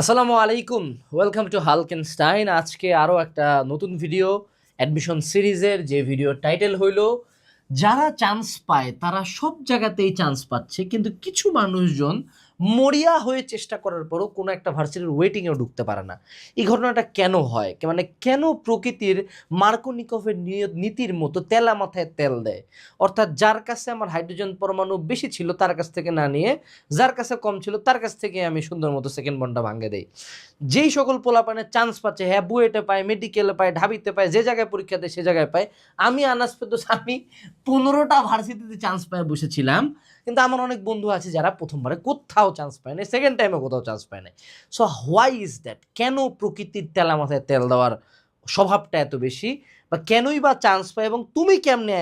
আসসালামু আলাইকুম, welcome to হালকেনস্টাইন। আজকে আরও একটা নতুন ভিডিও অ্যাডমিশন সিরিজের, যে ভিডিও টাইটেল হইল যারা চান্স পায় তারা সব জায়গাতেই চান্স পাচ্ছে, কিন্তু কিছু মানুষজন মরিয়া হয়ে চেষ্টা করার পরও কোনো একটা ভার্সিটির ওয়েটিংয়েও ঢুকতে পারে না। এই ঘটনাটা কেন হয়, মানে কেন প্রকৃতির মার্কোনিকভের নীতির মতো তেলা মাথায় তেল দেয়? অর্থাৎ যার কাছে আমার হাইড্রোজেন পরমাণু বেশি ছিল তার কাছ থেকে না নিয়ে যার কাছে কম ছিল তার কাছ থেকে আমি সুন্দর মতো সেকেন্ড বন্ডটা ভাঙে দেই। যেই সকল পোলাপানের চান্স পাচ্ছে, হ্যাঁ বুয়েটে পায়, মেডিকেলে পায়, ঢাবিতে পায়, যে জায়গায় পরীক্ষা দেয় সে জায়গায় পায়। আমি আনাস ফেরদৌস, আমি 15টা ভার্সিটিতে চান্স পায় বসেছিলাম, কিন্তু আমার অনেক বন্ধু আছে যারা প্রথমবারে কোথাও চান্স পায় না, সেকেন্ড টাইমে কোথাও চান্স পায় না। So why is that? কেন প্রকৃতির তেলা মাথায় তেল দেওয়ার স্বভাবটা এত বেশি, বা কেনই বা চান্স পায়, এবং তুমি কেমনে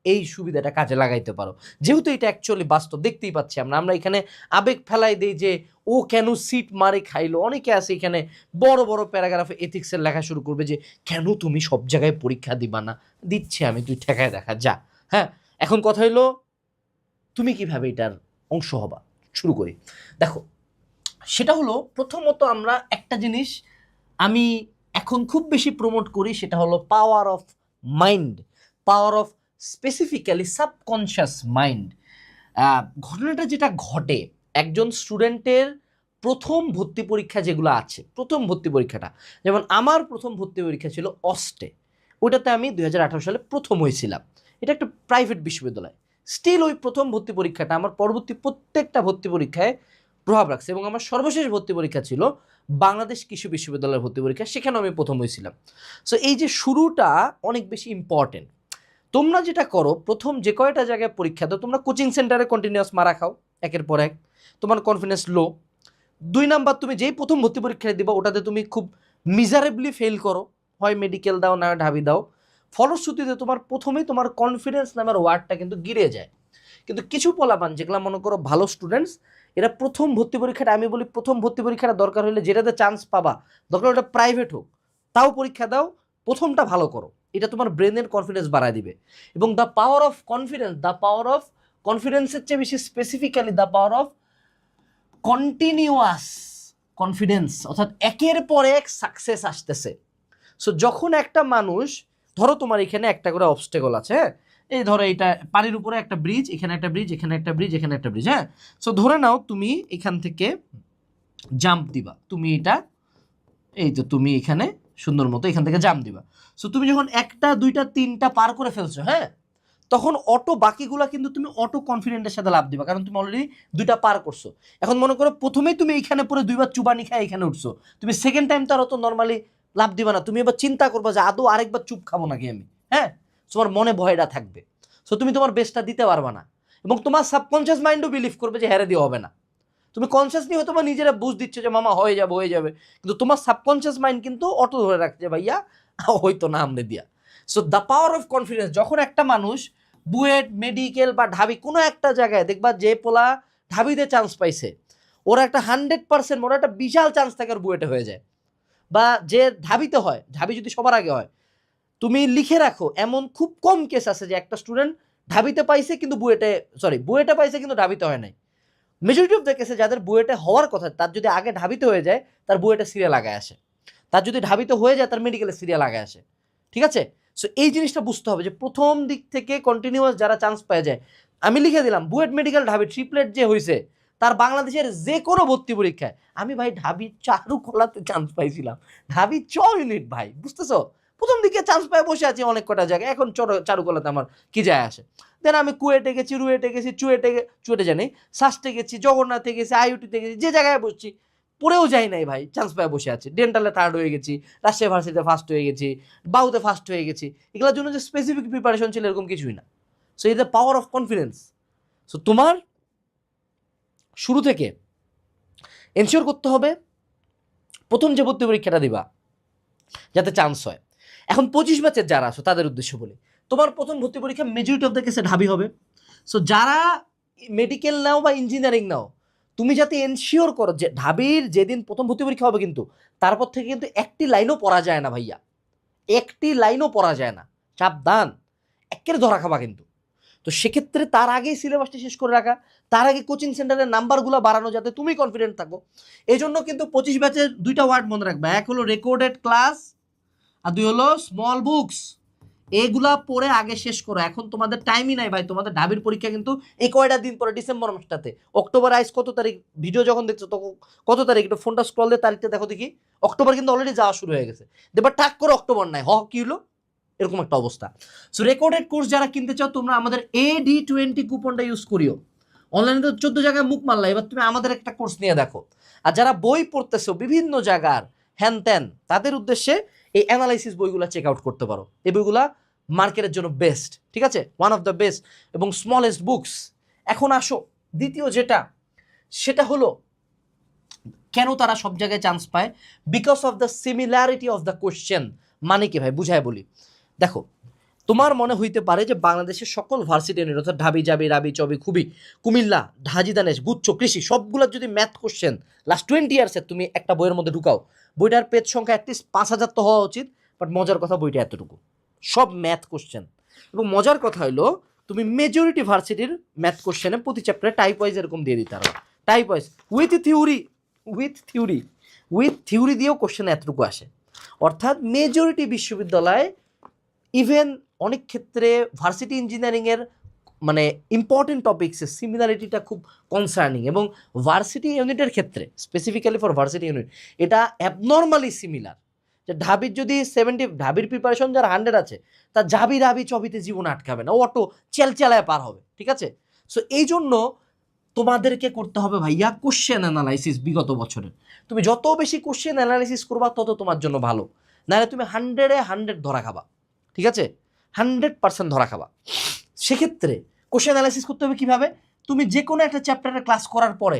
এই সুবিধাটা কাজে লাগাইতে পারো? যেহেতু এটা অ্যাকচুয়ালি বাস্তব, দেখতেই পাচ্ছি আমরা আমরা এখানে আবেগ ফেলাই দিই যে ও কেন সিট মারে খাইলো। অনেকে আছে এখানে বড় বড় প্যারাগ্রাফে এথিক্সের লেখা শুরু করবে যে কেন তুমি সব জায়গায় পরীক্ষা দিবা না। দিচ্ছি আমি, তুই ঠেকায় দেখা যা। হ্যাঁ, এখন কথা হইলো তুমি কিভাবে এটার অংশ হবা। শুরু করি। দেখো, সেটা হলো প্রথমত আমরা একটা জিনিস আমি এখন খুব বেশি প্রমোট করি, সেটা হলো power of mind, power of specifically subconscious mind. ঘটনাটা যেটা ঘটে, একজন স্টুডেন্টের প্রথম ভর্তি পরীক্ষা যেগুলো আছে, প্রথম ভর্তি পরীক্ষাটা, যেমন আমার প্রথম ভর্তি পরীক্ষা ছিল অস্টে। ওইটাতে আমি 2018 সালে প্রথম হয়েছিলাম। এটা একটা প্রাইভেট বিশ্ববিদ্যালয়। স্টিল ওই প্রথম ভর্তি পরীক্ষাটা আমার পরবর্তী প্রত্যেকটা ভর্তি পরীক্ষায় প্রভাব রাখছে, এবং আমার সর্বশেষ ভর্তি পরীক্ষা ছিল বাংলাদেশ কৃষি বিশ্ববিদ্যালয়ের ভর্তি পরীক্ষা, সেখানেও আমি প্রথম হয়েছিলাম। সো এই যে শুরুটা অনেক বেশি ইম্পর্টেন্ট। তোমরা যেটা করো, প্রথম যে কয়টা জায়গায় পরীক্ষা দাও, তোমরা কোচিং সেন্টারে কন্টিনিউয়াস মারা খাও একের পর এক, তোমার কনফিডেন্স লো। 2 নাম্বার, তুমি যেই প্রথম ভর্তি পরীক্ষা দিবা ওটাতে তুমি খুব মিজারেবলি ফেল করো, হয় মেডিকেল দাও না ঢাবি দাও। ফলশ্রুতিতে তোমার প্রথমেই তোমার কনফিডেন্স নামের ওয়ার্ডটা কিন্তু গিরে যায়। কিন্তু কিছু পোলাপান যেগুলো মনে করো ভালো স্টুডেন্টস, এরা প্রথম ভর্তি পরীক্ষাটা, আমি বলি প্রথম ভর্তি পরীক্ষাটা দরকার হলে যেটাতে চান্স পাবা, দরকার ওটা প্রাইভেট হোক, তাও পরীক্ষা দাও, প্রথমটা ভালো করো। এটা তোমার ব্রেনের কনফিডেন্স বাড়ায় দিবে। এবং the power of confidence, the power of কনফিডেন্সের চেয়ে বেশি specifically the power of continuous confidence, অর্থাৎ একের পর এক সাকসেস আসতেছে। সো যখন একটা মানুষ, ধরো তোমার এখানে একটা করে অবস্টেকল আছে, হ্যাঁ, এই ধরো এটা পানির উপরে একটা ব্রিজ, এখানে একটা ব্রিজ, এখানে একটা ব্রিজ, এখানে একটা ব্রিজ, হ্যাঁ। সো ধরে নাও তুমি এখান থেকে জাম্প দিবা, তুমি এটা, এই তো তুমি এখানে সুন্দর মতো এখান থেকে জাম্প দিবা। সো তুমি যখন একটা দুইটা তিনটা পার করে ফেলছো, হ্যাঁ, তখন অটো বাকিগুলা কিন্তু তুমি অটো কনফিডেন্টের সাথে লাভ দিবা, কারণ তুমি অলরেডি দুইটা পার করছো। এখন মনে করো প্রথমেই তুমি এইখানে পরে দুইবার চুবানি খায় এখানে উঠছো, তুমি সেকেন্ড টাইম তো আর অত নর্মালি লাভ দিবা না, তুমি এবার চিন্তা করবা যে আদৌ আরেকবার চুপ খাবো নাকি আমি, হ্যাঁ। তোমার মনে ভয়টা থাকবে। সো তুমি তোমার বেস্টটা দিতে পারবা না, এবং তোমার সাবকনশিয়াস মাইন্ডও বিলিভ করবে যে হ্যারে দিয়ে হবে না। তুমি কনসিয়াসলি হয়তো বা নিজেরা বুঝ দিচ্ছ যে মামা হয়ে যাবে হয়ে যাবে, কিন্তু তোমার সাবকনশিয়াস মাইন্ড কিন্তু অটো ধরে রাখছে ভাইয়া হয়তো না আমনে দিয়া। So the power of confidence, যখন একটা মানুষ বুয়েট মেডিকেল বা ঢাবি কোনো একটা জায়গায় দেখবা, যে পোলা ঢাবিতে চান্স পাইছে ওরা একটা 100%, ওরা একটা বিশাল চান্স থাকে ওর বুয়েটে হয়ে যায়। বা যে ঢাবিতে হয়, ঢাবি যদি সবার আগে হয়, তুমি লিখে রাখো এমন খুব কম কেস আছে যে একটা স্টুডেন্ট ঢাবিতে পাইছে কিন্তু বুয়েটে, সরি বুয়েটে পাইছে কিন্তু ঢাবিতে হয় নাই। মেজরিটি অফ দ্য কেসে যাদের বুয়েটে হওয়ার কথা, তার যদি আগে ঢাবিতে হয়ে যায় তার বুয়েটে সিরিয়াল আগে আসে, তার যদি ঢাবিতে হয়ে যায় তার মেডিকেলে সিরিয়াল আগে আসে। ঠিক আছে? সো এই জিনিসটা বুঝতে হবে যে প্রথম দিক থেকে কন্টিনিউয়াস যারা চান্স পেয়ে যায়, আমি লিখে দিলাম বুয়েট মেডিকেল ঢাবি ট্রিপলেট যে হয়েছে তার বাংলাদেশের যে কোনো ভর্তি পরীক্ষায়, আমি ভাই ঢাবি চারুকলাতে চান্স পাইছিলাম, ঢাবি ইউনিট ভাই, বুঝতেছো? প্রথম দিকে চান্স পায় বসে আছি অনেক কটা জায়গায়, এখন চারুকলাতে আমার কি যায় আসে। দেন আমি কুয়েটে গেছি, রুয়েটে গেছি, চুয়েটে জানি, সাস্টে গেছি, জগন্নাথে গেছি, আইউটিতে গেছি, যে জায়গায় বসছি পড়েও যাই নাই ভাই, চান্স পায় বসে আছি। ডেন্টালে থার্ড হয়ে গেছি, রাজশাহী ভার্সিটিতে ফার্স্ট হয়ে গেছি, বাউতে ফার্স্ট হয়ে গেছি। এগুলোর জন্য যে স্পেসিফিক প্রিপারেশন ছিল এরকম কিছুই না। সো এই the power of confidence. So তোমার শুরু থেকে এনশিওর করতে হবে প্রথম যে ভর্তি পরীক্ষাটা দিবা যাতে চান্স হয়। এখন 25 ব্যাচের যারা আছো তাদের উদ্দেশ্য বলি, তোমার প্রথম ভর্তি পরীক্ষা মেজরিটি অফ দ্য কেসে ঢাবি হবে। সো যারা মেডিকেল নাও বা ইঞ্জিনিয়ারিং নাও, তুমি যাতে এনশিওর করো যে ঢাবির যেদিন প্রথম ভর্তি পরীক্ষা হবে, কিন্তু তারপর থেকে কিন্তু একটি লাইনও পড়া যায় না ভাইয়া, একটি লাইনও পড়া যায় না, সাবধান, একের ধরা খাবা কিন্তু। তো সেক্ষেত্রে তার আগেই সিলেবাসটা শেষ করে রাখা, তার আগে কোচিং সেন্টারের নাম্বারগুলো বাড়ানো যাতে তুমি কনফিডেন্ট থাকো। এই জন্য কিন্তু 25 ব্যাচের দুইটা ওয়ার্ড মনে রাখবে, এক হলো রেকর্ডেড ক্লাস আর দুই হলো স্মল বুকস। এগুলা পড়ে আগে শেষ করো, এখন তোমাদের টাইমই নাই ভাই। তোমাদের ঢাবির পরীক্ষা কিন্তু এই কয়টা দিন পরে, ডিসেম্বর মাসটাতে। অক্টোবর আইস কত তারিখ, ভিডিও যখন দেখছো তখন কত তারিখ, একটু ফোনটা স্ক্রল দিয়ে তারিখটা দেখো দেখি। অক্টোবর কিন্তু অলরেডি যাওয়া শুরু হয়ে গেছে, এবার টাক করে অক্টোবর নাই, কি হলো, এরকম একটা অবস্থা। সো রেকর্ডেড কোর্স যারা কিনতে চাও তোমরা আমাদের AD20 কুপনটা ইউজ করিও। অনলাইনে তো 14 জায়গায় মুখ মারলা, এবার তুমি আমাদের একটা কোর্স নিয়ে দেখো। আর যারা বই পড়তেছো বিভিন্ন জায়গার হ্যান ত্যান, তাদের উদ্দেশ্যে এই অ্যানালাইসিস বইগুলো চেক আউট করতে পারো। এই বইগুলা মার্কেটের জন্য বেস্ট, ঠিক আছে, ওয়ান অফ দ্য বেস্ট এবং স্মলেস্ট বুকস। এখন আসো দ্বিতীয় যেটা, সেটা হলো কেন তারা সব জায়গায় চান্স পায়, because of the similarity of the question. মানে কি ভাই, বুঝায় বলি। দেখো, তোমার মনে হইতে পারে যে বাংলাদেশের সকল ভার্সিটি ইউনিট অর্থাৎ ঢাবি, জাবি, রাবি, চবি, খুবই, কুমিল্লা, ঢাজি, দানেশ, গুচ্ছ, কৃষি, সবগুলোর যদি ম্যাথ কোশ্চেন লাস্ট 20 ইয়ার্সের তুমি একটা বইয়ের মধ্যে ঢুকাও, বইটার পেজ সংখ্যা অ্যাটলিস্ট 5000 তো হওয়া উচিত। বাট মজার কথা, বইটা এতটুকু, সব ম্যাথ কোশ্চেন। এবং মজার কথা হলো তুমি মেজরিটি ভার্সিটির ম্যাথ কোশ্চেনে প্রতি চ্যাপ্টারে টাইপ ওয়াইজ এরকম দিয়ে দিতে পারো, টাইপ ওয়াইজ উইথ থিওরি দিয়েও কোশ্চেন এতটুকু আসে। অর্থাৎ মেজরিটি বিশ্ববিদ্যালয়, ইভেন অনেক ক্ষেত্রে ভার্সিটি ইঞ্জিনিয়ারিংয়ের মানে ইম্পর্টেন্ট টপিক্সের সিমিলারিটিটা খুব কনসার্নিং। এবং ভার্সিটি ইউনিটের ক্ষেত্রে স্পেসিফিক্যালি ফর ভার্সিটি ইউনিট এটা অ্যাবনর্মালি সিমিলার। যে ঢাবির যদি 70, ঢাবির প্রিপারেশন যার 100 আছে, তার জাবি, রাবি, চবিতে জীবন আটকাবে না, ও অটো চেলচেলায় পার হবে, ঠিক আছে। সো এই জন্য তোমাদেরকে করতে হবে ভাইয়া কোশ্চেন অ্যানালাইসিস বিগত বছরের। তুমি যত বেশি কোশ্চেন অ্যানালাইসিস করবা তত তোমার জন্য ভালো, নাহলে তুমি 100-এ 100 ধরা খাবা, ঠিক আছে, 100% ধরা খাবা। সেক্ষেত্রে কোশ্চেন অ্যানালাইসিস করতে হবে কিভাবে, তুমি যে কোনো একটা চ্যাপ্টারের ক্লাস করার পরে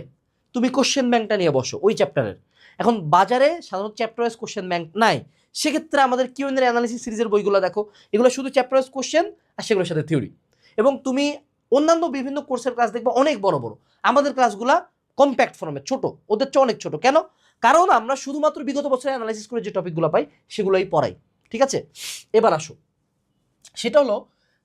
তুমি কোশ্চেন ব্যাংকটা নিয়ে বসো ওই চ্যাপ্টারের। এখন বাজারে সাধারণত চ্যাপ্টার ওয়াইজ কোশ্চেন ব্যাংক নাই, সেক্ষেত্রে আমাদের কিউএনএ অ্যানালিসিস সিরিজের বইগুলো দেখো, এগুলো শুধু চ্যাপ্টার ওয়াইজ কোশ্চেন আর সেগুলোর সাথে থিওরি। এবং তুমি অন্যান্য বিভিন্ন কোর্সের ক্লাস দেখবে অনেক বড় বড়, আমাদের ক্লাসগুলা কম্প্যাক্ট ফর্মে, ছোট, ওদের চেয়ে অনেক ছোট। কেন? কারণ আমরা শুধুমাত্র বিগত বছরে অ্যানালাইসিস করে যে টপিকগুলো পাই সেগুলোই পড়াই, ঠিক আছে। এবার আসো, সেটা হলো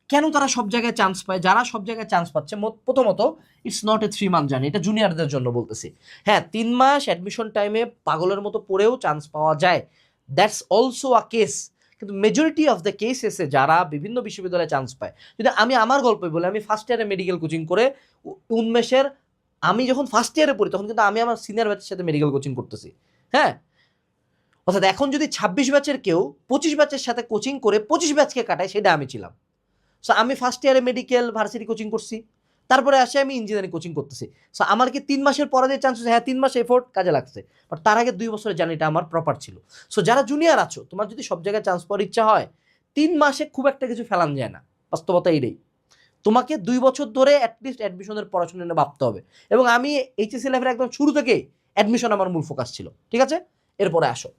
কেন তারা সব জায়গায় চান্স পায়। যারা সব জায়গায় চান্স পাচ্ছে, প্রথমত it's not a 3 month journey, এটা জুনিয়রদের জন্য বলতেছি। হ্যাঁ, 3 মাস অ্যাডমিশন টাইমে পাগলের মতো পড়েও চান্স পাওয়া যায়, দ্যাটস অলসো আ কেস। কিন্তু মেজরিটি অফ দ্য কেসেসে যারা বিভিন্ন বিশ্ববিদ্যালয়ে চান্স পায়, যদি আমি আমার গল্পই বলি, আমি ফার্স্ট ইয়ারে মেডিকেল কোচিং করে উন্মেষের, আমি যখন ফার্স্ট ইয়ারে পড়ি তখন কিন্তু আমি আমার সিনিয়র ব্যাচের সাথে মেডিকেল কোচিং করতেছি। হ্যাঁ, অর্থাৎ এখন যদি 26 ব্যাচের কেউ 25 ব্যাচের সাথে কোচিং করে 25 ব্যাচকে কাটায়, সেটা আমি ছিলাম। সো আমি ফার্স্ট ইয়ারে মেডিকেল ভার্সিটি কোচিং করছি, তারপরে আসে আমি ইঞ্জিনিয়ারিং কোচিং করতেছি। সো আমার কি 3 মাসের পরে যে চান্স, হ্যাঁ 3 মাস এফোর্ট কাজে লাগছে, বাট তার আগে 2 বছরের জার্নিটা আমার প্রপার ছিল। সো যারা জুনিয়র আছো, তোমার যদি সব জায়গায় চান্স পাওয়ার ইচ্ছা হয়, 3 মাসে খুব একটা কিছু ফেলান যায় না, বাস্তবতা এইটাই। তোমাকে 2 বছর ধরে অ্যাটলিস্ট অ্যাডমিশনের পড়াশোনা নিয়ে ভাবতে হবে। এবং আমি এইচএসসি লাইফের একদম শুরু থেকেই অ্যাডমিশন আমার মূল ফোকাস ছিল, ঠিক আছে। এরপরে আসো,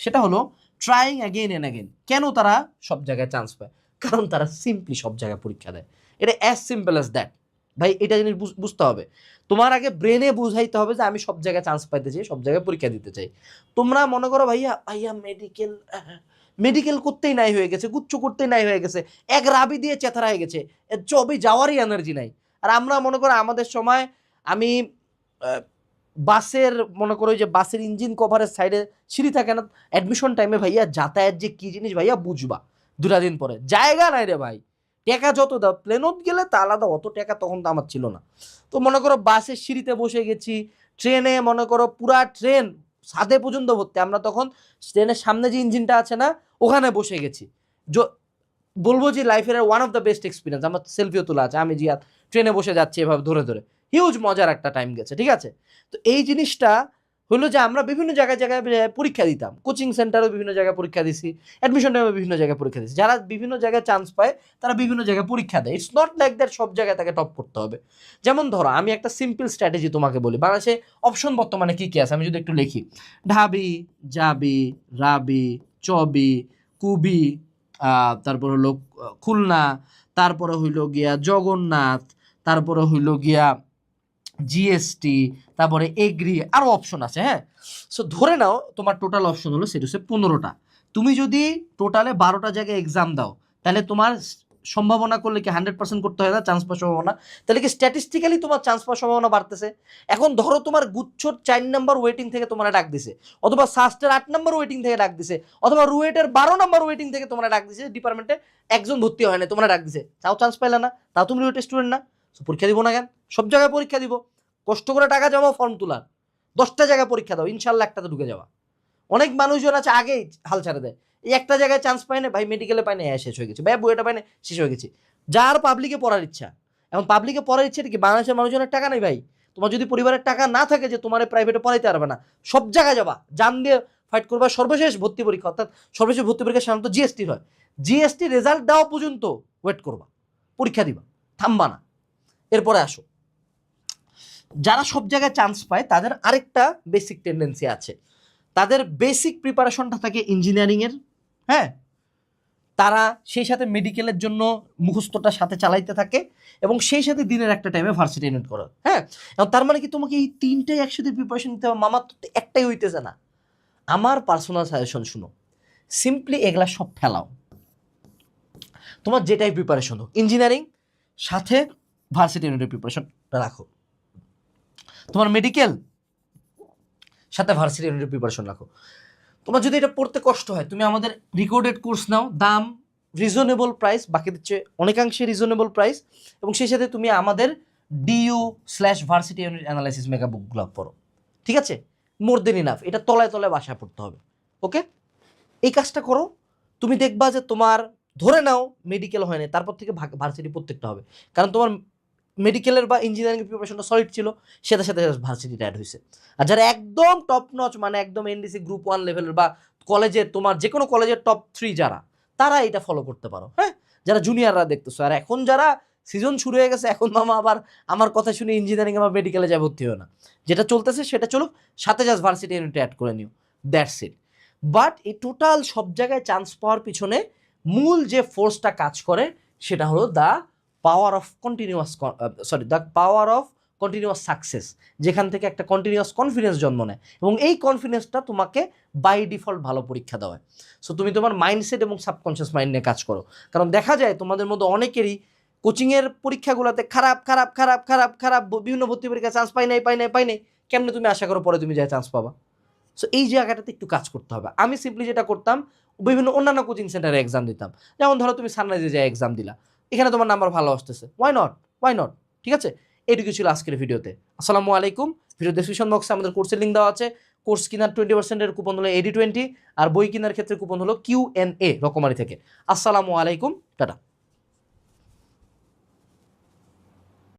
সেটা হলো ট্রাইং অ্যাগেন অ্যান্ড অ্যাগেন। কেন তারা সব জায়গায় চান্স পায়? কারণ তারা সিম্পলি সব জায়গায় পরীক্ষা দেয়, এটা অ্যাজ সিম্পল অ্যাজ দ্যাট। ভাই এটা জিনিস বুঝতে হবে, তোমার আগে ব্রেনে বুঝাইতে হবে যে আমি সব জায়গায় চান্স পাইতে চাই, সব জায়গায় পরীক্ষা দিতে চাই। তোমরা মনে করো ভাইয়া ভাইয়া মেডিকেল করতেই নাই হয়ে গেছে, গুচ্ছ করতেই নাই হয়ে গেছে, এক রাবি দিয়ে চেতারা হয়ে গেছে, জবে যাওয়ারই এনার্জি নাই। আর আমরা মনে করো আমাদের সময়, আমি বাসের মনে করো যে বাসের ইঞ্জিন কভারের সাইডে সিঁড়ি থাকে না, অ্যাডমিশন টাইমে ভাইয়া যাতায়াত যে কি জিনিস ভাইয়া বুঝবা 2টা দিন পরে, জায়গা নাই রে ভাই, টাকা যত দাও, প্লেনত গেলে তা আলাদা, অত টাকা তখন তো আমার ছিল না। তো মনে করো বাসের সিঁড়িতে বসে গেছি, ট্রেনে মনে করো পুরা ট্রেন ছাদে পর্যন্ত ভর্তি, আমরা তখন ট্রেনের সামনে যে ইঞ্জিনটা আছে না, ওখানে বসে গেছি। বলবো যে লাইফের one of the best experience, আমার সেলফিও তোলা আছে, আমি জিয়াদ ট্রেনে বসে যাচ্ছি এভাবে ধরে ধরে, হিউজ মজার একটা টাইম গেছে, ঠিক আছে। তো এই জিনিসটা হলো যে আমরা বিভিন্ন জায়গায় জায়গায় পরীক্ষা দিতাম, কোচিং সেন্টারেও বিভিন্ন জায়গায় পরীক্ষা দিছি, অ্যাডমিশন টাইমে বিভিন্ন জায়গায় পরীক্ষা দিছি। যারা বিভিন্ন জায়গায় চান্স পায় তারা বিভিন্ন জায়গায় পরীক্ষা দেয়, ইটস নট লাইক দ্যাট সব জায়গায় তাকে টপ করতে হবে। যেমন ধরো আমি একটা সিম্পল স্ট্র্যাটেজি তোমাকে বলি, বাংলাদেশে অপশন বর্তমানে কী কী আছে আমি যদি একটু লিখি, ঢাবি, জাবি, রাবি, চবি, কুবি, তারপর হলো খুলনা, তারপরে হইল গিয়া জগন্নাথ, তারপরে হইল গিয়া জিএসটি, তারপরে এগ্রি, আরও অপশন আছে। হ্যাঁ, সো ধরে নাও তোমার টোটাল অপশন হলো সেটা হচ্ছে 15টা। তুমি যদি টোটালে 12টা জায়গায় এক্সাম দাও, তাহলে তোমার সম্ভাবনা করলে কি 100% করতে হয় না চান্স পাওয়ার সম্ভাবনা? তাহলে কি স্ট্যাটিস্টিক্যালি তোমার চান্স পাওয়ার সম্ভাবনা বাড়তেছে? এখন ধরো তোমার গুচ্ছর 4 নাম্বার ওয়েটিং থেকে তোমার ডাক দিছে, অথবা সাস্টের 8 নাম্বার ওয়েটিং থেকে ডাক দিছে, অথবা রুয়েটের 12 নাম্বার ওয়েটিং থেকে তোমরা ডাক দিছে, ডিপার্টমেন্টে একজন ভর্তি হয় না, তোমরা ডাক দিছে, তাও চান্স পাইলে না, তাও তুমি রুয়েটের স্টুডেন্ট না, পরীক্ষা দিব না কেন? সব জায়গায় পরীক্ষা দিব, কষ্ট করে টাকা জমাও ফর্ম তোলার, 10টা জায়গায় পরীক্ষা দাও, ইনশাল্লাহ একটাতে ঢুকে যাওয়া। অনেক মানুষজন আছে আগেই হাল ছাড়ে দেয়, এই একটা জায়গায় চান্স পায় না ভাই, মেডিকেলে পায় না, শেষ হয়ে গেছে, ভাই বুয়েটা পায় না, শেষ হয়ে গেছে। যার পাবলিকে পড়ার ইচ্ছা, এখন পাবলিকে পড়ার ইচ্ছা কি? বাংলাদেশের মানুষজনের টাকা নেই ভাই, তোমার যদি পরিবারের টাকা না থাকে যে তোমার প্রাইভেটে পড়াইতে পারবে না, সব জায়গায় যাবা, জান দিয়ে ফাইট করবা, সর্বশেষ ভর্তি পরীক্ষা, অর্থাৎ সর্বশেষ ভর্তি পরীক্ষা সাধারণত জিএসটি হয়, জিএসটি রেজাল্ট দেওয়া পর্যন্ত ওয়েট করবা, পরীক্ষা দিবা, থামবা না। এরপরে আসো, যারা সব জায়গায় চান্স পায় তাদের আরেকটা বেসিক টেন্ডেন্সি আছে, তাদের বেসিক প্রিপারেশনটা থাকে ইঞ্জিনিয়ারিংয়ের, হ্যাঁ, তারা সেই সাথে মেডিকেলের জন্য মুখস্থটা সাথে চালাইতে থাকে, এবং সেই সাথে দিনের একটা টাইমে ভার্সিটি এটেন্ড করো, হ্যাঁ। এবং তার মানে কি তোমাকে এই তিনটাই একসাথে প্রিপারেশন নিতে হবে? মামার তো একটাই হইতেছে না। আমার পার্সোনাল সাজেশন শুনো, সিম্পলি এগুলা সব ফেলাও, তোমার যেটাই প্রিপারেশন হোক, ইঞ্জিনিয়ারিং সাথে ভার্সিটি ইউনিটের প্রিপারেশনটা রাখো, তোমার মেডিকেল সাথে ভার্সিটি ইউনিটের প্রিপারেশন রাখো। তোমার যদি এটা পড়তে কষ্ট হয়, তুমি আমাদের রেকর্ডেড কোর্স নাও, দাম রিজনেবল প্রাইস, বাকিদের চেয়ে অনেকাংশে রিজনেবল প্রাইস, এবং সেই সাথে তুমি আমাদের DU/ভার্সিটি ইউনিট অ্যানালাইসিস মেগা বুকগুলো পড়ো, ঠিক আছে? মোর দেন ইনাফ, এটা তলায় তলায় বাসায় পড়তে হবে, ওকে? এই কাজটা করো, তুমি দেখবা যে তোমার, ধরে নাও মেডিকেল হয় না, তারপর থেকে ভার্সিটি প্রত্যেকটা হবে, কারণ তোমার মেডিকেলের বা ইঞ্জিনিয়ারিং প্রিপারেশনটা সলিড ছিল, সাথে সাথে ভার্সিটিটা অ্যাড হয়েছে। আর যারা একদম টপ নচ, মানে একদম এনডিসি গ্রুপ 1 লেভেলের বা কলেজের, তোমার যে কোনো কলেজের টপ 3 যারা, তারা এটা ফলো করতে পারো, হ্যাঁ, যারা জুনিয়ররা দেখতেছো। আর এখন যারা সিজন শুরু হয়ে গেছে, এখন মামা আবার আমার কথা শুনে ইঞ্জিনিয়ারিং বা মেডিকেলে যা ভর্তি হয় না, যেটা চলতেছে সেটা চলুক, সাথে জাস্ট ভার্সিটি ইউনিটে অ্যাড করে নিও, দ্যাটস ইট। বাট এই টোটাল সব জায়গায় চান্স পাওয়ার পিছনে মূল যে ফোর্সটা কাজ করে সেটা হলো the power of continuous success, যেখান থেকে একটা কন্টিনিউয়াস কনফিডেন্স জন্ম নেয়, এবং এই কনফিডেন্সটা তোমাকে বাই ডিফল্ট ভালো পরীক্ষা দেওয়ায়। সো তুমি তোমার মাইন্ডসেট এবং সাবকনশিয়াস মাইন্ড নিয়ে কাজ করো, কারণ দেখা যায় তোমাদের মধ্যে অনেকেরই কোচিংয়ের পরীক্ষাগুলোতে খারাপ খারাপ খারাপ খারাপ খারাপ বিভিন্ন ভর্তি পরীক্ষা চান্স পাই নাই, কেমনে তুমি আশা করো পরে তুমি যা চান্স পাবা? সো এই জায়গাটাতে একটু কাজ করতে হবে। আমি সিম্পলি যেটা করতাম, বিভিন্ন অন্যান্য কোচিং সেন্টারে এক্সাম দিতাম, যেমন ধরো তুমি সানরাইজে যায় এক্সাম দিলা, এখানে তোমার নাম্বার ভালো আসতেছে, ওয়াই নট, ঠিক আছে? এটুকু ছিল আজকের ভিডিওতে। আসসালামু আলাইকুম। ভিডিও ডেসক্রিপশন বক্সে আমাদের কোর্সের লিঙ্ক দেওয়া আছে, কোর্স কেনার 20%-এর কুপন হলো AD20, আর বই কেনার ক্ষেত্রে কুপন হলো Q&A রকমারি থেকে। আসসালামু আলাইকুম, টাটা।